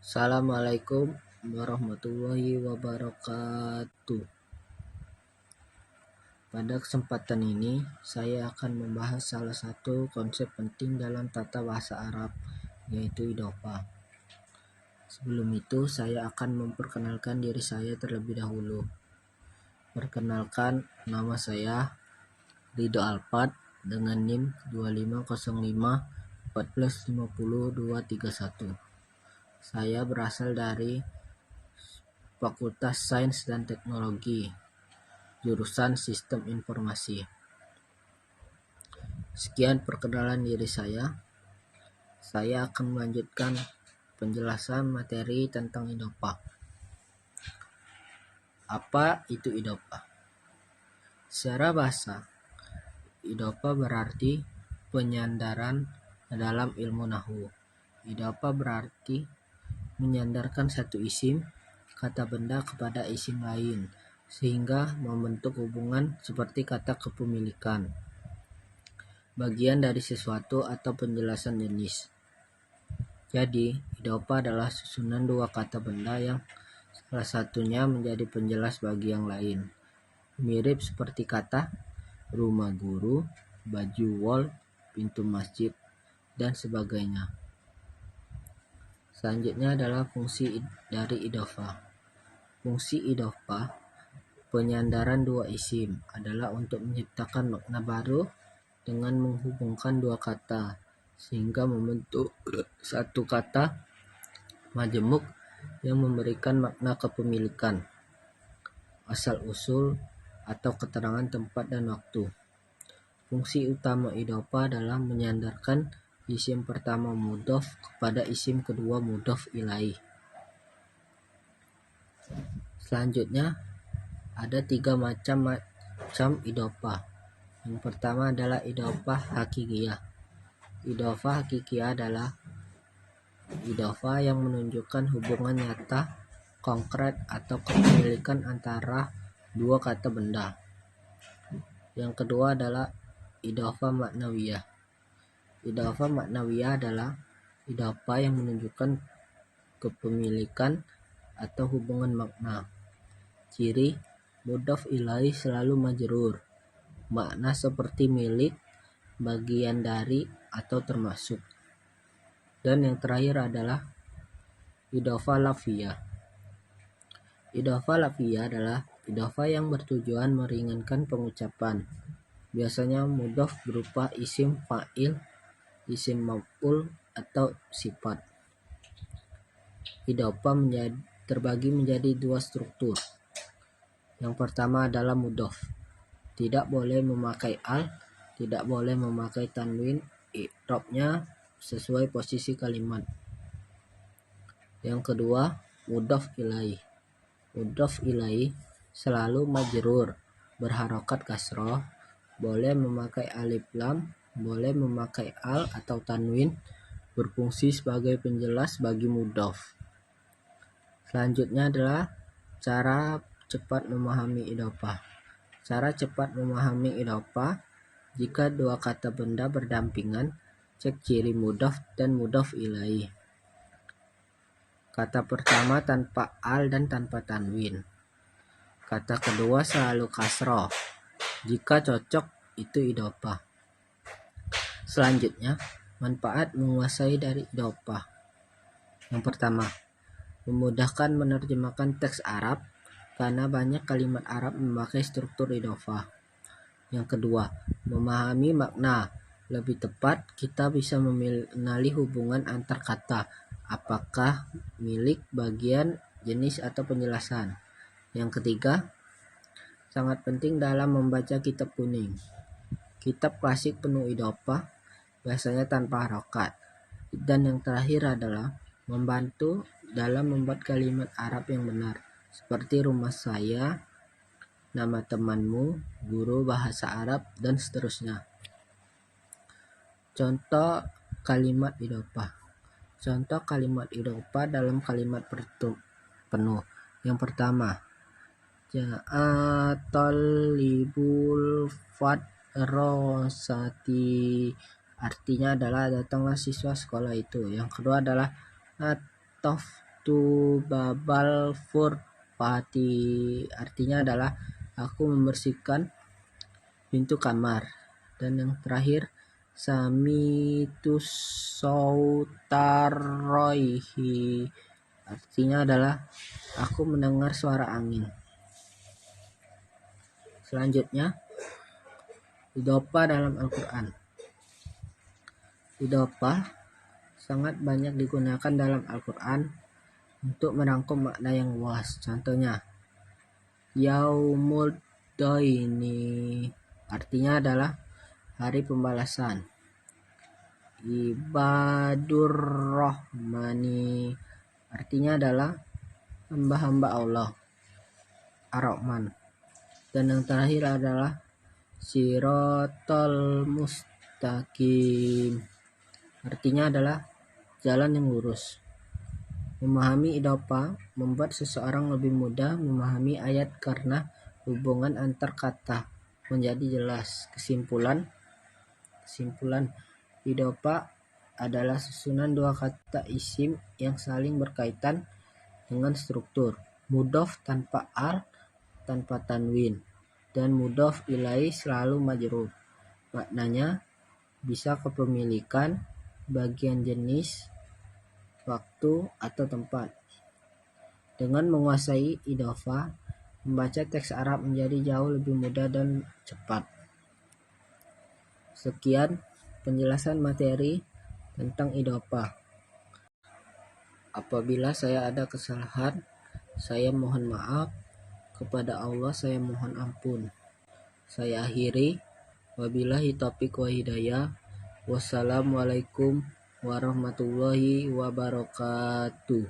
Assalamualaikum warahmatullahi wabarakatuh. Pada kesempatan ini, saya akan membahas salah satu konsep penting dalam tata bahasa Arab, yaitu idofa. Sebelum itu, saya akan memperkenalkan diri saya terlebih dahulu. Perkenalkan, nama saya Ridho Alfat dengan NIM 2505 1450231. Saya berasal dari Fakultas Sains dan Teknologi, jurusan Sistem Informasi. Sekian perkenalan diri saya. Saya akan melanjutkan penjelasan materi tentang idofa. Apa itu idofa? Secara bahasa, idofa berarti penyandaran dalam ilmu nahwu. Idofa berarti menyandarkan satu isim, kata benda kepada isim lain, sehingga membentuk hubungan seperti kata kepemilikan, bagian dari sesuatu atau penjelasan jenis. Jadi, idofa adalah susunan dua kata benda yang salah satunya menjadi penjelas bagi yang lain. Mirip seperti kata rumah guru, baju wol, pintu masjid, dan sebagainya. Selanjutnya adalah fungsi dari idofa. Fungsi idofa, penyandaran dua isim, adalah untuk menciptakan makna baru dengan menghubungkan dua kata, sehingga membentuk satu kata majemuk yang memberikan makna kepemilikan, asal-usul, atau keterangan tempat dan waktu. Fungsi utama idofa adalah menyandarkan isim pertama mudhof kepada isim kedua mudhof ilaih. Selanjutnya, ada tiga macam idofa. Yang pertama adalah idofa hakikiyah. Idofa hakikiyah adalah idofa yang menunjukkan hubungan nyata, konkret, atau kepemilikan antara dua kata benda. Yang kedua adalah idofa maknawiyah. Idofa maknawiyah adalah idofa yang menunjukkan kepemilikan atau hubungan makna. Ciri mudhof ilaih selalu majrur, makna seperti milik, bagian dari, atau termasuk. Dan yang terakhir adalah idofa lafziyah. Idofa lafziyah adalah idofa yang bertujuan meringankan pengucapan. Biasanya mudhof berupa isim fa'il, isim maf'ul, atau sifat. Idofa terbagi menjadi dua struktur. Yang pertama adalah mudhof. Tidak boleh memakai al, tidak boleh memakai tanwin, i'rabnya sesuai posisi kalimat. Yang kedua, mudhof ilaih. Mudhof ilaih selalu majrur, berharokat kasroh, boleh memakai alif lam, boleh memakai al atau tanwin, berfungsi sebagai penjelas bagi mudhof. Selanjutnya adalah cara cepat memahami idofa. Cara cepat memahami idofa, jika dua kata benda berdampingan, cek ciri mudhof dan mudhof ilaih. Kata pertama tanpa al dan tanpa tanwin. Kata kedua selalu kasroh. Jika cocok, itu idofa. Selanjutnya, manfaat menguasai dari idofa. Yang pertama, memudahkan menerjemahkan teks Arab karena banyak kalimat Arab memakai struktur idofa. Yang kedua, memahami makna. Lebih tepat, kita bisa mengenali hubungan antar kata, apakah milik, bagian, jenis, atau penjelasan. Yang ketiga, sangat penting dalam membaca kitab kuning. Kitab klasik penuh idofa, biasanya tanpa harokat. Dan yang terakhir adalah membantu dalam membuat kalimat Arab yang benar, seperti rumah saya, nama temanmu, guru bahasa Arab, dan seterusnya. Contoh kalimat idofa. Contoh kalimat idofa dalam kalimat penuh. Yang pertama, ja'atolibul fatrosati, artinya adalah datanglah siswa sekolah itu. Yang kedua adalah atof babal furqati, artinya adalah aku membersihkan pintu kamar. Dan yang terakhir, samitu sautaroihi, artinya adalah aku mendengar suara angin. Selanjutnya, idhofah dalam Al-Quran. Idhofah sangat banyak digunakan dalam Al-Quran untuk merangkum makna yang luas. Contohnya, yaumud doini, artinya adalah hari pembalasan. Ibadur Rahmani, artinya adalah hamba-hamba Allah Ar-Rahman. Dan yang terakhir adalah Sirotol Mustaqim, artinya adalah jalan yang lurus. Memahami idhofah membuat seseorang lebih mudah memahami ayat karena hubungan antar kata menjadi jelas. Kesimpulan, idhofah adalah susunan dua kata isim yang saling berkaitan dengan struktur. Mudhof tanpa al, tanpa tanwin, dan mudhof ilaih selalu majrur. Maknanya bisa kepemilikan, bagian jenis, waktu, atau tempat. Dengan menguasai idhofah, membaca teks Arab menjadi jauh lebih mudah dan cepat. Sekian penjelasan materi tentang idhofah. Apabila saya ada kesalahan, saya mohon maaf. Kepada Allah saya mohon ampun. Saya akhiri. Wabillahi taufiq wa hidayah. Wassalamualaikum warahmatullahi wabarakatuh.